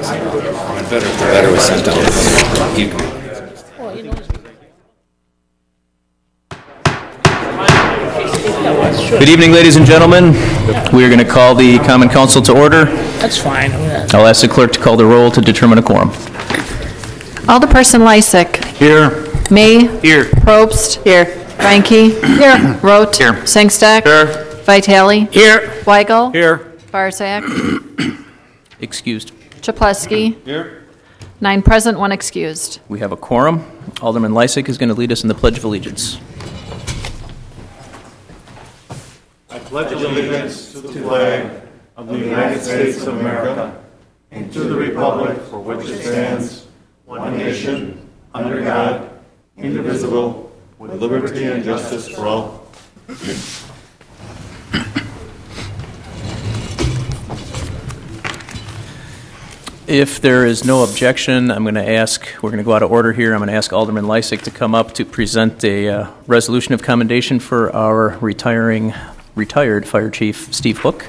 Better was sent out. You can. Good evening, ladies and gentlemen. We are going to call the Common Council to order. That's fine. I'll ask the clerk to call the roll to determine a quorum. Alderperson Lysick. Here. May. Here. Probst. Here. Reinke. Here. Rote. Here. Sengstack. Here. Vitale. Here. Weigel. Here. Barzak. Excused. Chaplewski. Here. 9 present, 1 excused. We have a quorum. Alderman Lysick is going to lead us in the Pledge of Allegiance. I pledge allegiance to the flag of the United States of America and to the republic for which it stands, one nation, under God, indivisible, with liberty and justice for all. If there is no objection, we're going to go out of order here. I'm going to ask Alderman Lysick to come up to present a resolution of commendation for our retired Fire Chief Steve Hook.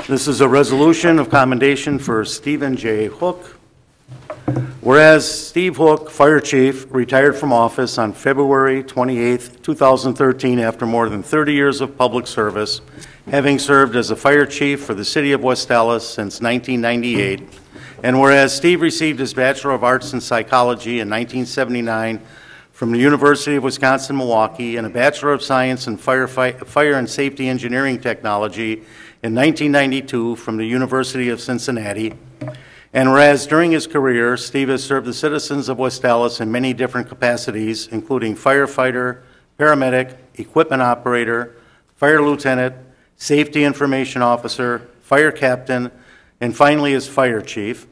This is a resolution of commendation for Stephen J. Hook. Whereas Steve Hook, Fire Chief, retired from office on February 28, 2013 after more than 30 years of public service, having served as a fire chief for the city of West Allis since 1998. And whereas Steve received his Bachelor of Arts in Psychology in 1979 from the University of Wisconsin-Milwaukee and a Bachelor of Science in Fire and Safety Engineering Technology in 1992 from the University of Cincinnati. And whereas during his career, Steve has served the citizens of West Allis in many different capacities, including firefighter, paramedic, equipment operator, fire lieutenant, safety information officer, fire captain, and finally as fire chief.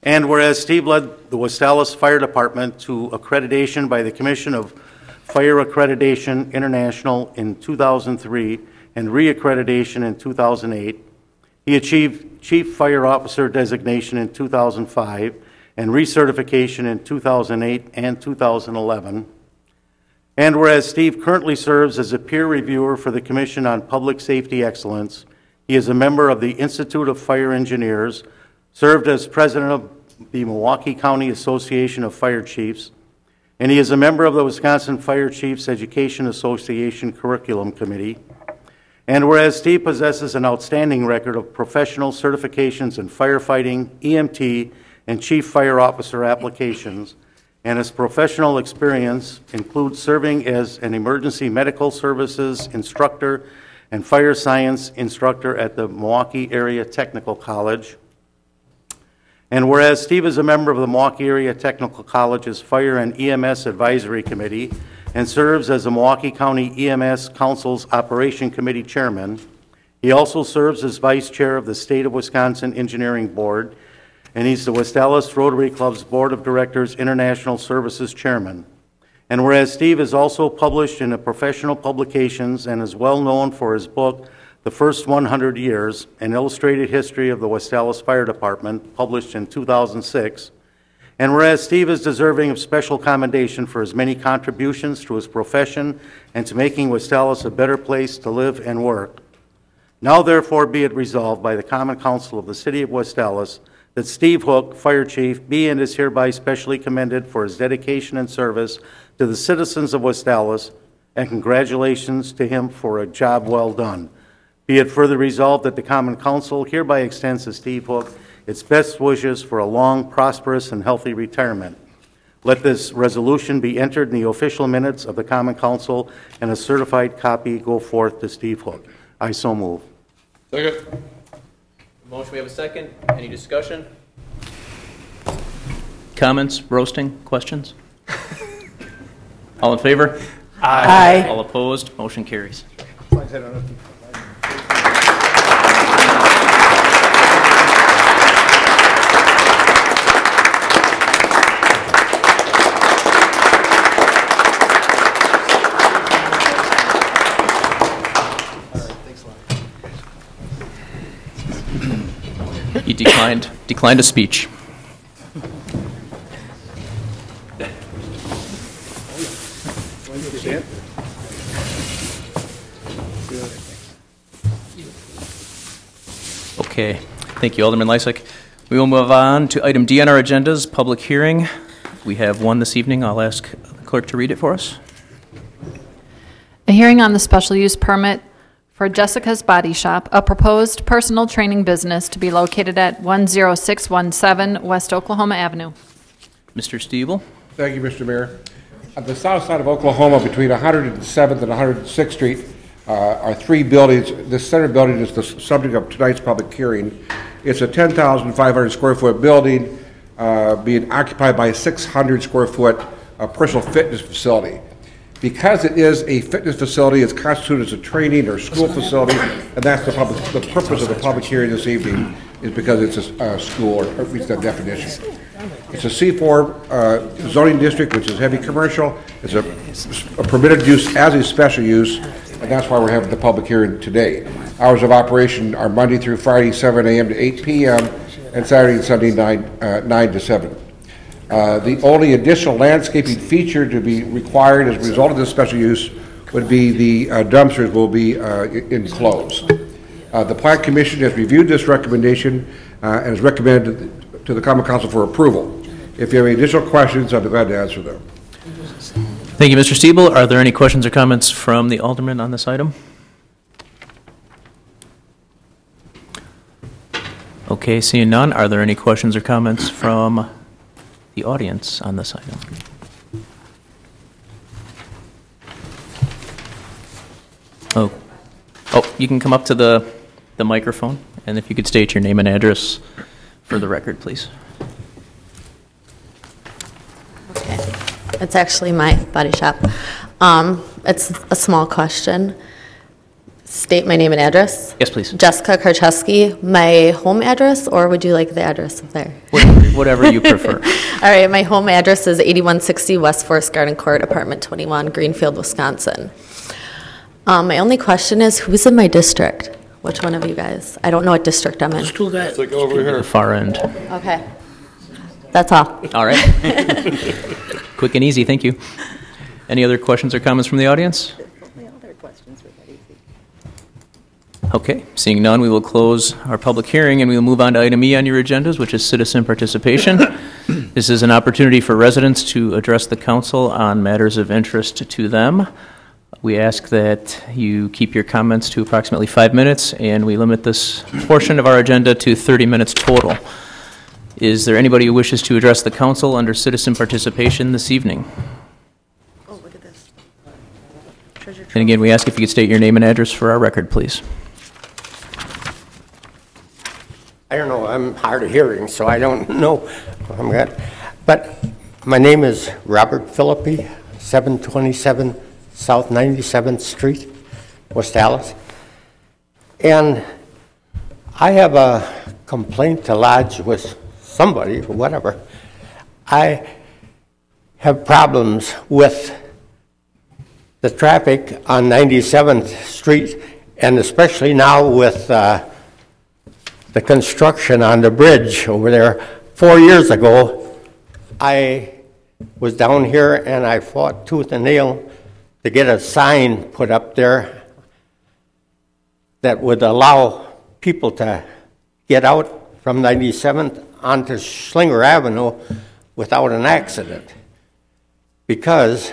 And whereas Steve led the West Allis Fire Department to accreditation by the Commission of Fire Accreditation International in 2003 and reaccreditation in 2008, he achieved Chief Fire Officer designation in 2005 and recertification in 2008 and 2011. And whereas Steve currently serves as a peer reviewer for the Commission on Public Safety Excellence, he is a member of the Institute of Fire Engineers, served as president of the Milwaukee County Association of Fire Chiefs, and he is a member of the Wisconsin Fire Chiefs Education Association Curriculum Committee. And whereas Steve possesses an outstanding record of professional certifications in firefighting, EMT, and chief fire officer applications, and his professional experience includes serving as an emergency medical services instructor and fire science instructor at the Milwaukee Area Technical College. And whereas Steve is a member of the Milwaukee Area Technical College's Fire and EMS Advisory Committee and serves as the Milwaukee County EMS Council's Operation Committee Chairman, he also serves as Vice Chair of the State of Wisconsin Engineering Board, and he's the West Allis Rotary Club's Board of Directors International Services Chairman. And whereas Steve is also published in professional publications and is well known for his book, The First 100 Years, An Illustrated History of the West Allis Fire Department, published in 2006, and whereas Steve is deserving of special commendation for his many contributions to his profession and to making West Allis a better place to live and work, now therefore be it resolved by the Common Council of the City of West Allis that Steve Hook, Fire Chief, be and is hereby specially commended for his dedication and service to the citizens of West Allis, and congratulations to him for a job well done. Be it further resolved that the Common Council hereby extends to Steve Hook its best wishes for a long, prosperous, and healthy retirement. Let this resolution be entered in the official minutes of the Common Council, and a certified copy go forth to Steve Hook. I so move. Second. Motion, we have a second. Any discussion? Comments, roasting, questions? All in favor? Aye. All opposed? Motion carries. He declined a speech. Okay, thank you, Alderman Lysick. We will move on to item D on our agendas, public hearing. We have one this evening. I'll ask the clerk to read it for us. A hearing on the special use permit for Jessica's Body Shop, a proposed personal training business to be located at 10617 West Oklahoma Avenue. Mr. Stiebel. Thank you, Mr. Mayor. On the south side of Oklahoma, between 107th and 106th Street, are three buildings. The center building is the subject of tonight's public hearing. It's a 10,500 square foot building being occupied by a 600 square foot personal fitness facility. Because it is a fitness facility, it's constituted as a training or school facility, and that's the purpose of the public hearing this evening, is because it's a school, or at least that definition. It's a C4 zoning district, which is heavy commercial. It's a permitted use as a special use, and that's why we're having the public hearing today. Hours of operation are Monday through Friday, 7 a.m. to 8 p.m., and Saturday and Sunday, 9 to 7. The only additional landscaping feature to be required as a result of this special use would be the dumpsters will be enclosed. The Plan Commission has reviewed this recommendation and has recommended to the Common Council for approval. If you have any additional questions, I'll be glad to answer them. Thank you, Mr. Stiebel. Are there any questions or comments from the alderman on this item? Okay, seeing none, are there any questions or comments from the audience on this item? Oh, you can come up to the microphone, and if you could state your name and address for the record, please. Okay. It's actually my body shop. It's a small question. State my name and address. Yes, please. Jessica Karcheski. My home address, or would you like the address up there? Whatever you prefer. All right, my home address is 8160 West Forest Garden Court, apartment 21, Greenfield, Wisconsin. My only question is, who's in my district? Which one of you guys? I don't know what district I'm in. Let's do that. Like over here. The far end. Okay. That's all. All right. Quick and easy, thank you. Any other questions or comments from the audience? Okay, seeing none, we will close our public hearing and we will move on to item E on your agendas, which is citizen participation. This is an opportunity for residents to address the council on matters of interest to them. We ask that you keep your comments to approximately 5 minutes, and we limit this portion of our agenda to 30 minutes total. Is there anybody who wishes to address the council under citizen participation this evening? Oh, look at this. And again, we ask if you could state your name and address for our record, please. I don't know, I'm hard of hearing, so I don't know what I'm at. But my name is Robert Philippi, 727 South 97th Street, West Allis. And I have a complaint to lodge with somebody, or whatever. I have problems with the traffic on 97th Street, and especially now with the construction on the bridge over there. 4 years ago, I was down here and I fought tooth and nail to get a sign put up there that would allow people to get out from 97th onto Schlinger Avenue without an accident. Because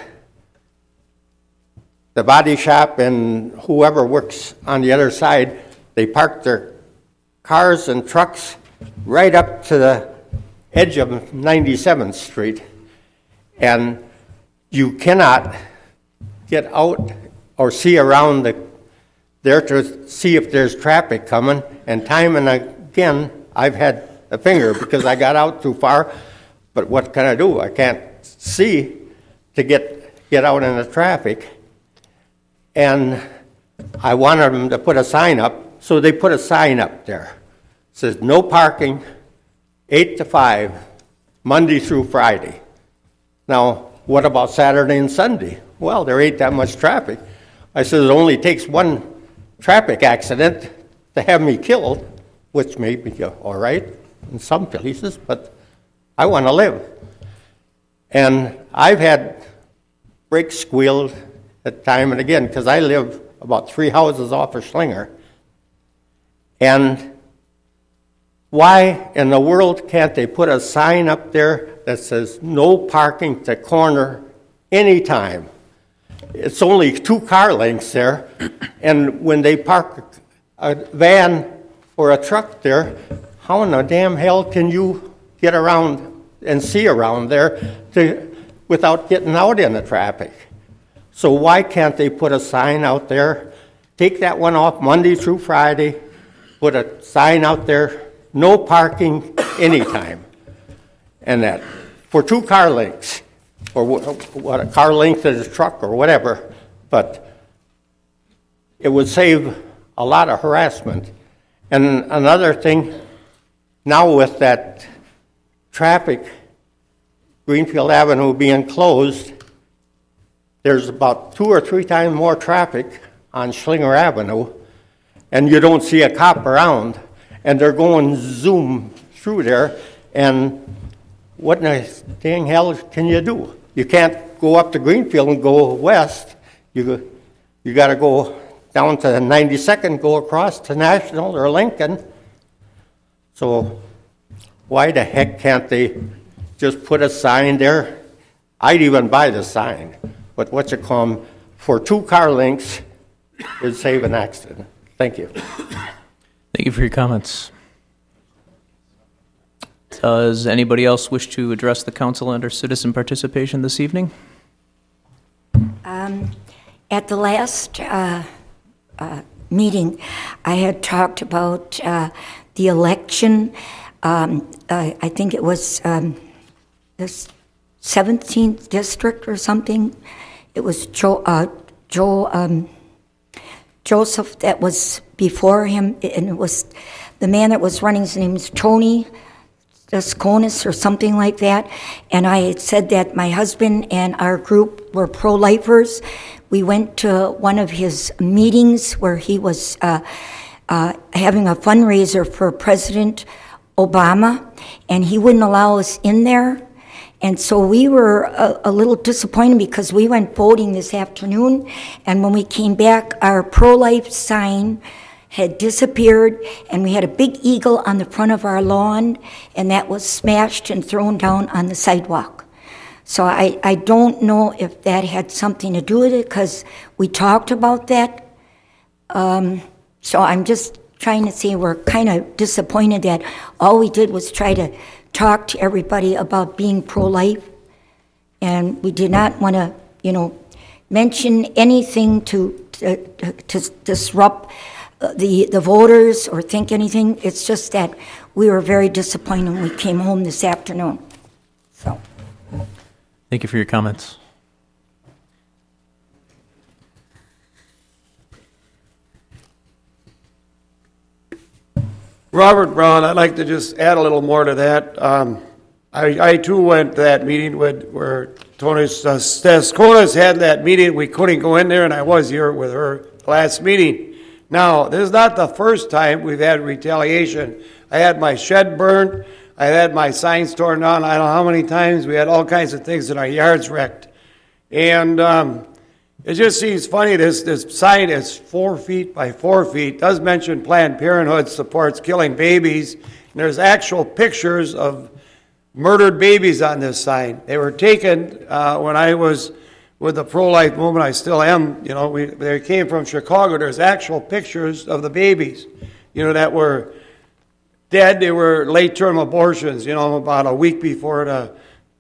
the body shop and whoever works on the other side, they park their cars and trucks right up to the edge of 97th Street, and you cannot get out or see around there to see if there's traffic coming, and time and again I've had a finger because I got out too far, but what can I do? I can't see to get out in the traffic, and I wanted them to put a sign up. So they put a sign up there. It says, no parking, 8 to 5, Monday through Friday. Now, what about Saturday and Sunday? Well, there ain't that much traffic. I said, it only takes one traffic accident to have me killed, which may be all right in some places, but I want to live. And I've had brakes squealed at time and again, because I live about 3 houses off of Schlinger. And Why in the world can't they put a sign up there that says no parking to corner anytime? It's only 2 car lengths there, and when they park a van or a truck there, how in the damn hell can you get around and see around there without getting out in the traffic? So why can't they put a sign out there, take that one off Monday through Friday, put a sign out there, no parking anytime, and that for 2 car lengths, or what a car length is a truck or whatever, but it would save a lot of harassment. And another thing, now with that traffic, Greenfield Avenue being closed, there's about 2 or 3 times more traffic on Schlinger Avenue, and you don't see a cop around, and they're going zoom through there, and what in the dang hell can you do? You can't go up to Greenfield and go west. You got to go down to 92nd, go across to National or Lincoln. So why the heck can't they just put a sign there? I'd even buy the sign, but for 2 car lengths, it'd save an accident. Thank you. Thank you for your comments. Does anybody else wish to address the council under citizen participation this evening? At the last meeting, I had talked about the election. I think it was the 17th district or something. It was Joseph that was before him, and it was the man that was running. His name was Tony Dasconis or something like that. And I had said that my husband and our group were pro-lifers. We went to one of his meetings where he was having a fundraiser for President Obama, and he wouldn't allow us in there. And so we were a little disappointed because we went voting this afternoon, and when we came back, our pro-life sign had disappeared, and we had a big eagle on the front of our lawn, and that was smashed and thrown down on the sidewalk. So I don't know if that had something to do with it, because we talked about that. So I'm just trying to say we're kind of disappointed that all we did was try to talk to everybody about being pro-life, and we did not want to, mention anything to disrupt the voters or think anything. It's just that we were very disappointed when we came home this afternoon. So, thank you for your comments. Robert Brown, I'd like to just add a little more to that. I too went to that meeting where Tony Staskonis had that meeting. We couldn't go in there, and I was here with her last meeting. Now, this is not the first time we've had retaliation. I had my shed burned. I had my signs torn down. I don't know how many times. We had all kinds of things in our yards wrecked. And it just seems funny, this sign is 4 feet by 4 feet. It does mention Planned Parenthood supports killing babies. And there's actual pictures of murdered babies on this sign. They were taken when I was with the pro-life movement. I still am. They came from Chicago. There's actual pictures of the babies, that were dead. They were late-term abortions, about a week before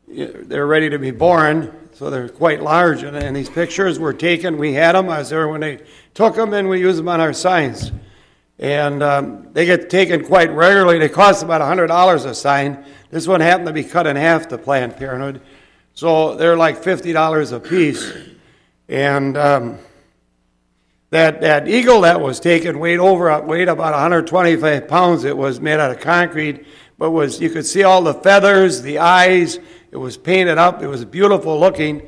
they're ready to be born. So they're quite large, and these pictures were taken. We had them. I was there when they took them, and we use them on our signs. And they get taken quite regularly. They cost about $100 a sign. This one happened to be cut in half to Planned Parenthood. So they're like $50 a piece. And that eagle that was taken weighed about 125 pounds. It was made out of concrete, but you could see all the feathers, the eyes. It was painted up. It was beautiful looking.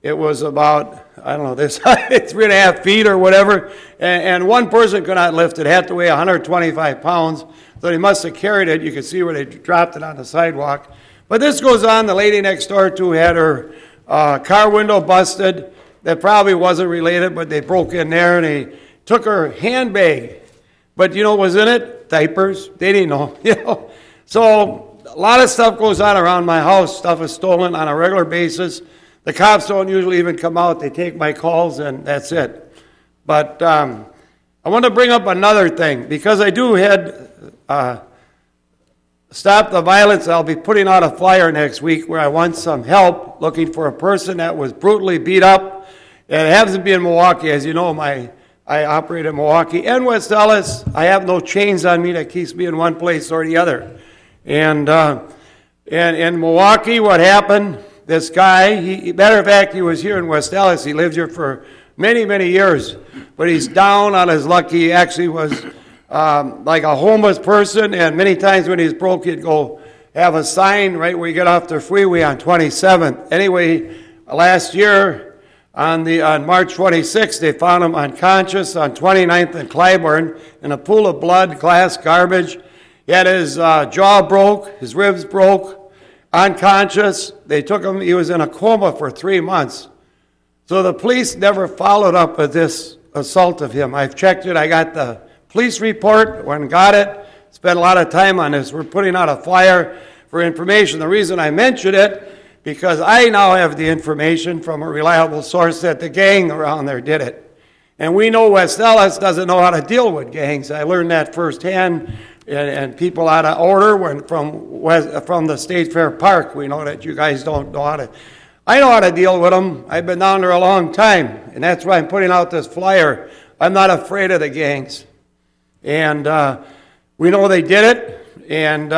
It was about, I don't know, this 3.5 feet or whatever. And one person could not lift it. It had to weigh 125 pounds. So they must have carried it. You could see where they dropped it on the sidewalk. But this goes on. The lady next door, too, had her car window busted. That probably wasn't related, but they broke in there and they took her handbag But you know what was in it? Diapers. They didn't know, you know. So a lot of stuff goes on around my house. Stuff is stolen on a regular basis. The cops don't usually even come out. They take my calls, and that's it. But I want to bring up another thing, because I do head Stop the Violence. I'll be putting out a flyer next week where I want some help looking for a person that was brutally beat up. And it happens to be in Milwaukee. As you know, I operate in Milwaukee and West Allis. I have no chains on me that keeps me in one place or the other. And in Milwaukee, what happened, this guy, matter of fact, he was here in West Allis. He lived here for many, many years. But he's down on his luck. He actually was like a homeless person, and many times when he's broke, he'd go have a sign right where you get off the freeway on 27th. Anyway, last year, on March 26th, they found him unconscious on 29th and Clybourne in a pool of blood, glass, garbage. He had his jaw broke, his ribs broke, unconscious. They took him, he was in a coma for 3 months. So the police never followed up with this assault of him. I've checked it, I got the police report, went and got it, spent a lot of time on this. We're putting out a flyer for information. The reason I mention it, because I now have the information from a reliable source that the gang around there did it. And we know West Allis doesn't know how to deal with gangs. I learned that firsthand, and people out of order from the State Fair Park. We know that you guys don't know how to. I know how to deal with them. I've been down there a long time, and that's why I'm putting out this flyer. I'm not afraid of the gangs. And we know they did it, and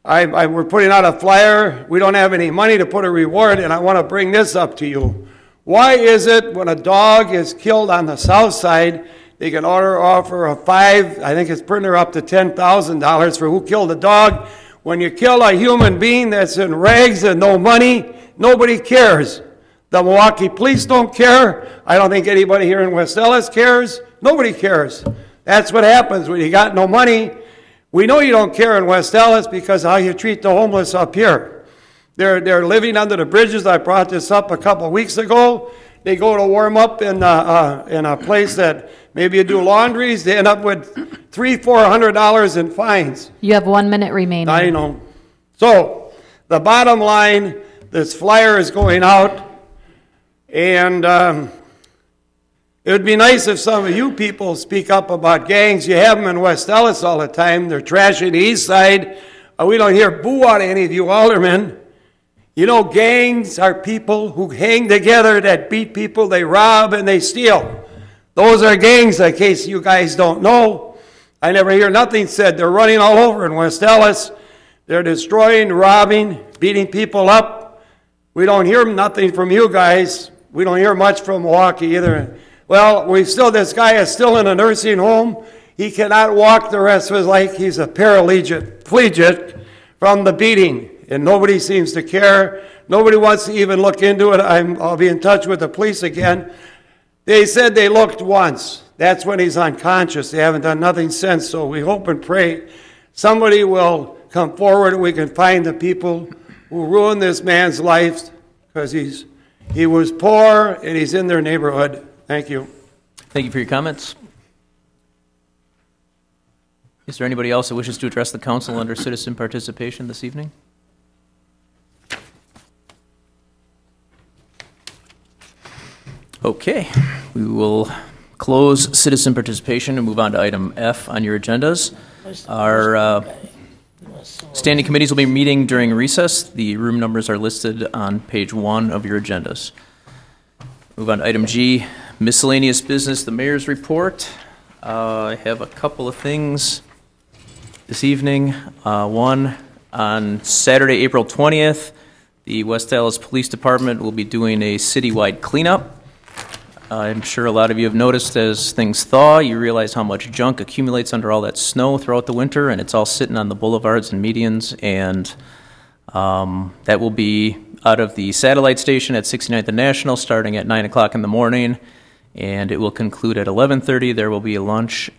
we're putting out a flyer. We don't have any money to put a reward, and I want to bring this up to you. Why is it when a dog is killed on the south side, they can offer I think it's printing up to $10,000 for who killed the dog. When you kill a human being that's in rags and no money, nobody cares. The Milwaukee police don't care. I don't think anybody here in West Allis cares. Nobody cares. That's what happens when you got no money. We know you don't care in West Allis because of how you treat the homeless up here. They're living under the bridges. I brought this up a couple of weeks ago. They go to warm up in a place that maybe you do laundries. They end up with $300-400 in fines. You have 1 minute remaining. I know. So the bottom line, this flyer is going out, and it would be nice if some of you people speak up about gangs. You have them in West Allis all the time. They're trashing the east side. We don't hear boo out of any of you aldermen. You know, gangs are people who hang together, that beat people, they rob and they steal. Those are gangs, in case you guys don't know. I never hear nothing said. They're running all over in West Allis. They're destroying, robbing, beating people up. We don't hear nothing from you guys. We don't hear much from Milwaukee either. Well, this guy is still in a nursing home. He cannot walk the rest of his life. He's a paraplegic from the beating, and nobody seems to care. Nobody wants to even look into it. I'll be in touch with the police again. They said they looked once. That's when he's unconscious. They haven't done nothing since, so we hope and pray somebody will come forward and we can find the people who ruined this man's life, because he was poor and he's in their neighborhood. Thank you. Thank you for your comments. Is there anybody else that wishes to address the council under citizen participation this evening? Okay, we will close citizen participation and move on to item F on your agendas. Our standing committees will be meeting during recess. The room numbers are listed on page 1 of your agendas. Move on to item G, miscellaneous business, the mayor's report. I have a couple of things this evening. One, on Saturday, April 20th, the West Allis Police Department will be doing a citywide cleanup. I'm sure a lot of you have noticed as things thaw, you realize how much junk accumulates under all that snow throughout the winter, and it's all sitting on the boulevards and medians, and that will be out of the satellite station at 69th and National starting at 9 o'clock in the morning, and it will conclude at 11:30. There will be a lunch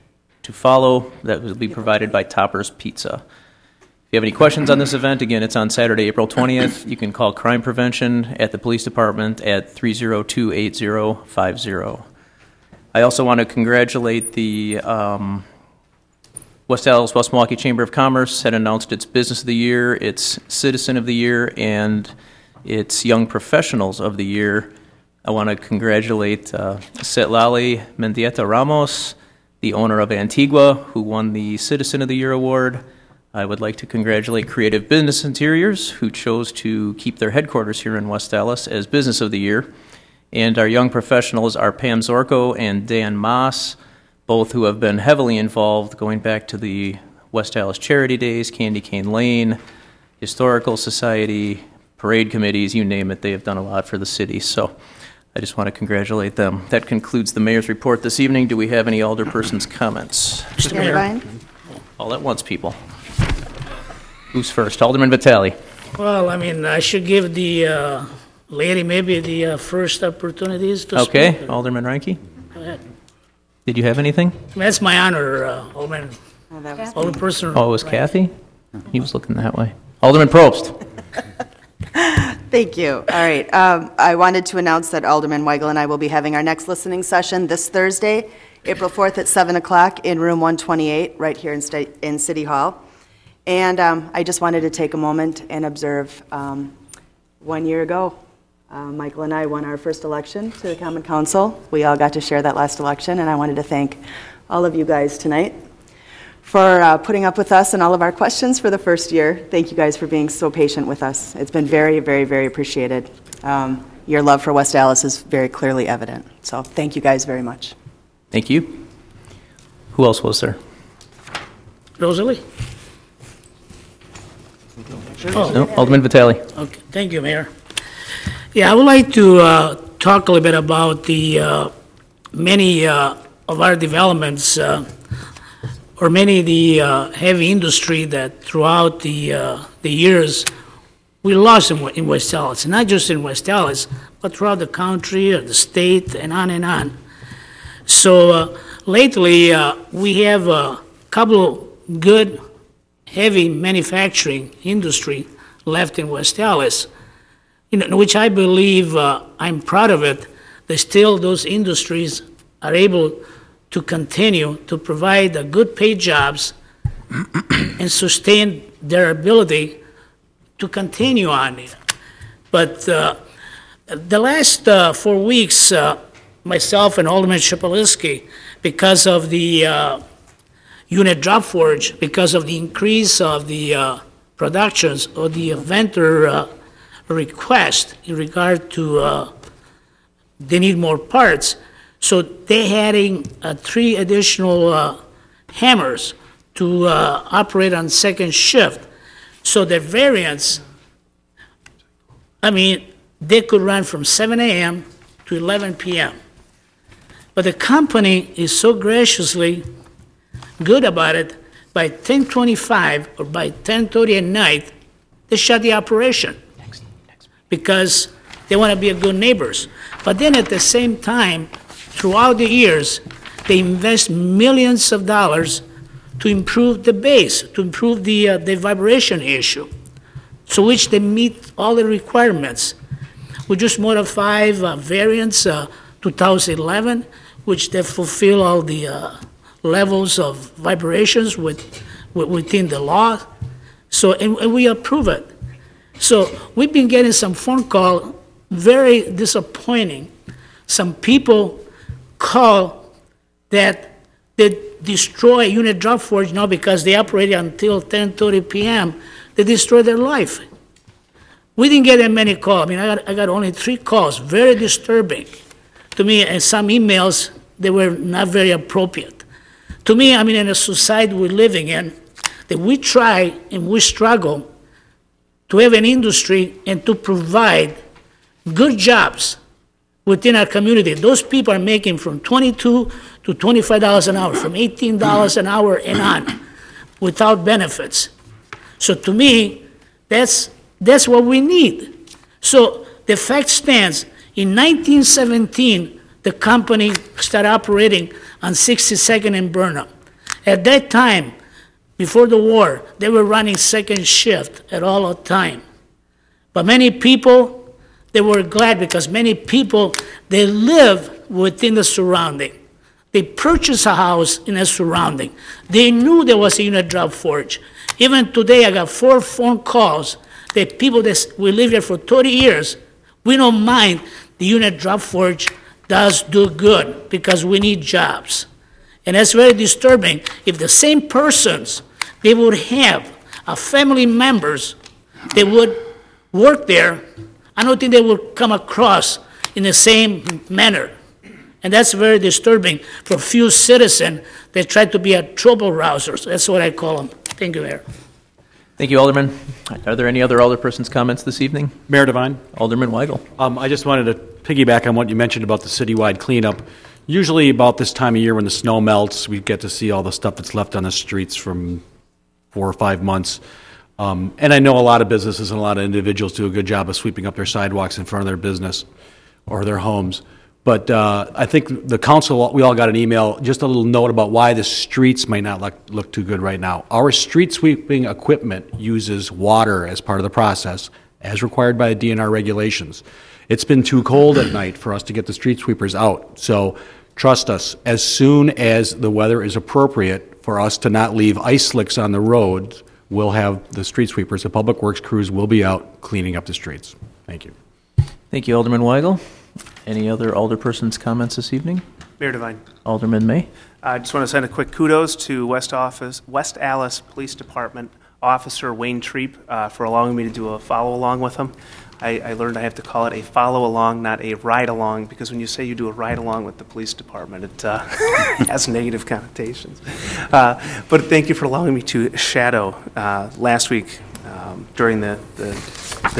to follow that will be provided by Topper's Pizza. If you have any questions on this event, again, it's on Saturday, April 20th. You can call Crime Prevention at the Police Department at 302-8050. I also want to congratulate the West Allis, West Milwaukee Chamber of Commerce had announced its Business of the Year, its Citizen of the Year, and its Young Professionals of the Year. I want to congratulate Setlali Mendieta Ramos, the owner of Antigua, who won the Citizen of the Year award. I would like to congratulate Creative Business Interiors, who chose to keep their headquarters here in West Allis as Business of the Year. And our young professionals are Pam Zorko and Dan Moss, both who have been heavily involved going back to the West Allis Charity Days, Candy Cane Lane, Historical Society, parade committees, you name it. They have done a lot for the city. So I just want to congratulate them. That concludes the mayor's report this evening. Do we have any alderperson's comments? Mr. Mayor. All at once, people. Who's first? Alderman Vitale. Well, I mean, I should give the lady maybe the first opportunities to Okay, speak. Alderman Reinke. Go ahead. Did you have anything? That's my honor, Alderman. Alderperson. Oh, it was Kathy? He was looking that way. Alderman Probst. Thank you. All right. I wanted to announce that Alderman Weigel and I will be having our next listening session this Thursday, April 4th at 7 o'clock in room 128, right here in City Hall. And I just wanted to take a moment and observe 1 year ago, Michael and I won our first election to the Common Council. We all got to share that last election, and I wanted to thank all of you guys tonight for putting up with us and all of our questions for the first year. Thank you guys for being so patient with us. It's been very, very, very appreciated. Your love for West Allis is very clearly evident. So thank you guys very much. Thank you. Who else was there? Rosalie? No, Alderman Vitale. Okay, thank you, Mayor. Yeah, I would like to talk a little bit about the many of our developments or many of the heavy industry that throughout the years we lost in West Allis, not just in West Allis, but throughout the country or the state and on and on. So lately we have a couple good heavy manufacturing industry left in West Allis, which I believe, I'm proud of it, that still those industries are able to continue to provide good paid jobs and sustain their ability to continue on it. But the last 4 weeks, myself and Alderman Shepelinsky, because of the unit drop forge, because of the increase of the productions or the vendor request in regard to they need more parts. So they're adding 3 additional hammers to operate on second shift. So the variants, I mean, they could run from 7 a.m. to 11 p.m. But the company is so graciously good about it. By 10:25 or by 10:30 at night, they shut the operation because they want to be good neighbors. But then at the same time, throughout the years, they invest millions of dollars to improve the base, to improve the vibration issue, so which they meet all the requirements. We just modified variants 2011, which they fulfill all the levels of vibrations within the law. So, and we approve it. So we've been getting some phone call, very disappointing. Some people call that they destroy unit drop forge now because they operate until 10:30 p.m. They destroy their life. We didn't get that many calls. I mean, I got only 3 calls, very disturbing to me, and some emails, they were not very appropriate. To me, I mean, in a society we're living in, that we try and we struggle to have an industry and to provide good jobs within our community. Those people are making from $22 to $25 an hour, from $18 an hour and on, without benefits. So to me, that's what we need. So the fact stands, in 1917, the company started operating on 62nd and Burnham. At that time, before the war, they were running second shift at all the time. But many people, they were glad because many people, they live within the surrounding. They purchased a house in a surrounding. They knew there was a unit drop forge. Even today, I got 4 phone calls that people that we live here for 30 years, we don't mind the unit drop forge does do good because we need jobs. And that's very disturbing. If the same persons, they would have family members that would work there, I don't think they would come across in the same manner. And that's very disturbing for a few citizens that try to be a trouble rousers. That's what I call them. Thank you, Mayor. Thank you, Alderman. Are there any other alderpersons' comments this evening? Mayor Devine? Alderman Weigel. I just wanted to piggyback on what you mentioned about the citywide cleanup. Usually about this time of year when the snow melts, we get to see all the stuff that's left on the streets from 4 or 5 months. And I know a lot of businesses and a lot of individuals do a good job of sweeping up their sidewalks in front of their business or their homes. But I think the council, we all got an email, just a little note about why the streets might not look too good right now. Our street sweeping equipment uses water as part of the process, as required by the DNR regulations. It's been too cold at night for us to get the street sweepers out. So trust us, as soon as the weather is appropriate for us to not leave ice slicks on the roads, we'll have the street sweepers, the public works crews will be out cleaning up the streets. Thank you. Thank you, Alderman Weigel. Any other alderpersons' comments this evening? Mayor Devine. Alderman May. I just want to send a quick kudos to West Allis Police Department Officer Wayne Treep for allowing me to do a follow-along with him. I learned I have to call it a follow-along, not a ride-along, because when you say you do a ride-along with the police department, it has negative connotations. But thank you for allowing me to shadow last week during the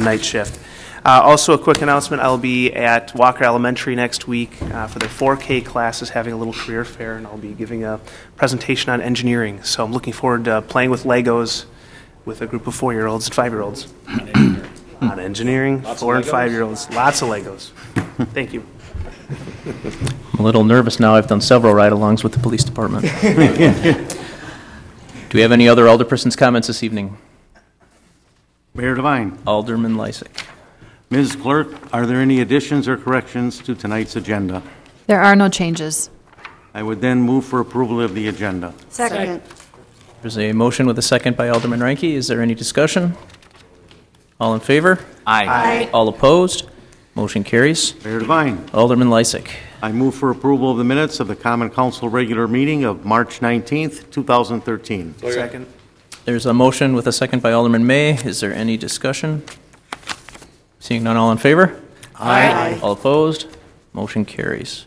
night shift. Also, a quick announcement, I'll be at Walker Elementary next week for their 4K classes, having a little career fair, and I'll be giving a presentation on engineering. So I'm looking forward to playing with Legos with a group of 4-year-olds and 5-year-olds. On engineering, 4 and 5-year-olds. Lots of Legos. Thank you. I'm a little nervous now. I've done several ride-alongs with the police department. Do we have any other alderpersons' comments this evening? Mayor Devine. Alderman Lysick. Ms. Clerk, are there any additions or corrections to tonight's agenda? There are no changes. I would then move for approval of the agenda. Second. There's a motion with a second by Alderman Reinke. Is there any discussion? All in favor? Aye. All opposed? Motion carries. Mayor Devine. Alderman Lysick. I move for approval of the minutes of the Common Council regular meeting of March 19th, 2013. Second. There's a motion with a second by Alderman May. Is there any discussion? Seeing none, all in favor? Aye. All opposed? Motion carries.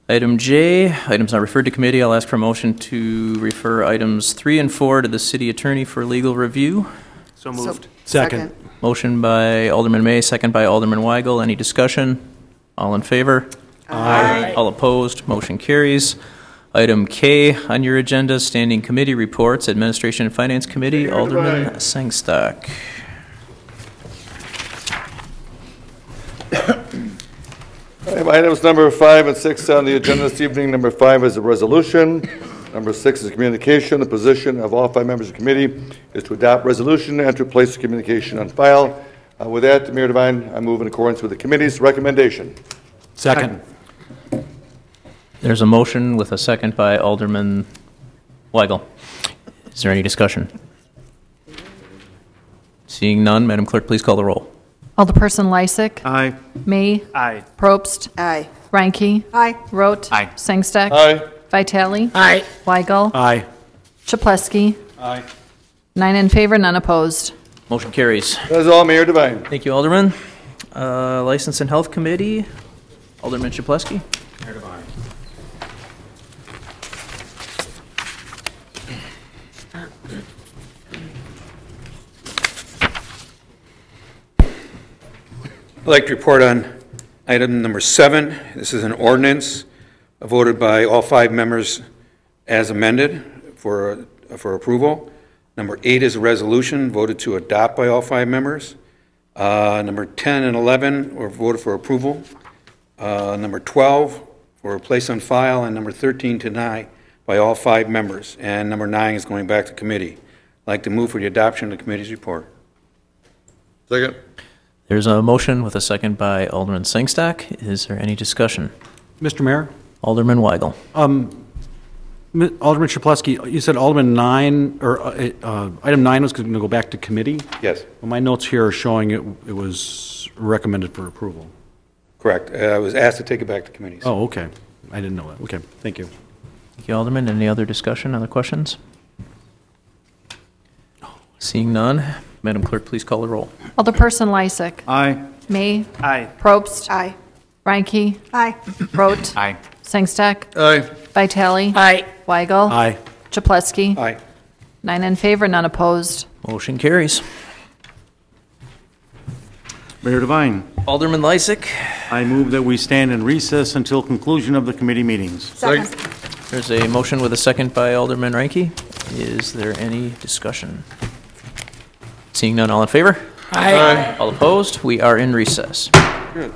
Item J, items not referred to committee. I'll ask for a motion to refer items 3 and 4 to the city attorney for legal review. So moved. Second. Motion by Alderman May, second by Alderman Weigel. Any discussion? All in favor? Aye. All opposed? Motion carries. Item K on your agenda, standing committee reports, Administration and Finance Committee, Alderman Sengstock. I have items number 5 and 6 on the agenda this evening. Number 5 is a resolution. Number 6 is communication. The position of all 5 members of the committee is to adopt resolution and to place the communication on file. With that, Mayor Devine, I move in accordance with the committee's recommendation. Second. There's a motion with a second by Alderman Weigel. Is there any discussion? Seeing none, Madam Clerk, please call the roll. Alderperson Lysick. Aye. May. Aye. Probst. Aye. Reinke. Aye. Rote. Aye. Sengstack. Aye. Vitale. Aye. Weigel. Aye. Chaplesky. Aye. 9 in favor, none opposed. Motion carries. That is all, Mayor Devine. Thank you, Alderman. License and Health Committee, Alderman Chaplesky. I'd like to report on item number 7. This is an ordinance voted by all 5 members as amended for approval. Number 8 is a resolution voted to adopt by all 5 members. Number 10 and 11 were voted for approval. Number 12 for place on file, and number 13 to deny by all 5 members. And number 9 is going back to committee. I'd like to move for the adoption of the committee's report. Second. There's a motion with a second by Alderman Sengstack. Is there any discussion? Mr. Mayor, Alderman Weigel. Alderman Chapletsky, you said Alderman 9, or item 9 was going to go back to committee? Yes, Well, my notes here are showing it was recommended for approval. correct. I was asked to take it back to committees. Oh, okay. I didn't know that. Okay, thank you. Thank you, Alderman. Any other discussion, other questions? Seeing none, Madam Clerk, please call the roll. Alderperson Lysick. Aye. May. Aye. Probst. Aye. Reinke. Aye. Rote. Aye. Sangstack. Aye. Vitale. Aye. Weigel. Aye. Chapletsky. Aye. 9 in favor, none opposed. Motion carries. Mayor Devine, Alderman Lysick. I move that we stand in recess until conclusion of the committee meetings. Second. There's a motion with a second by Alderman Reinke. Is there any discussion? Seeing none, all in favor? Aye. All opposed? We are in recess. Good.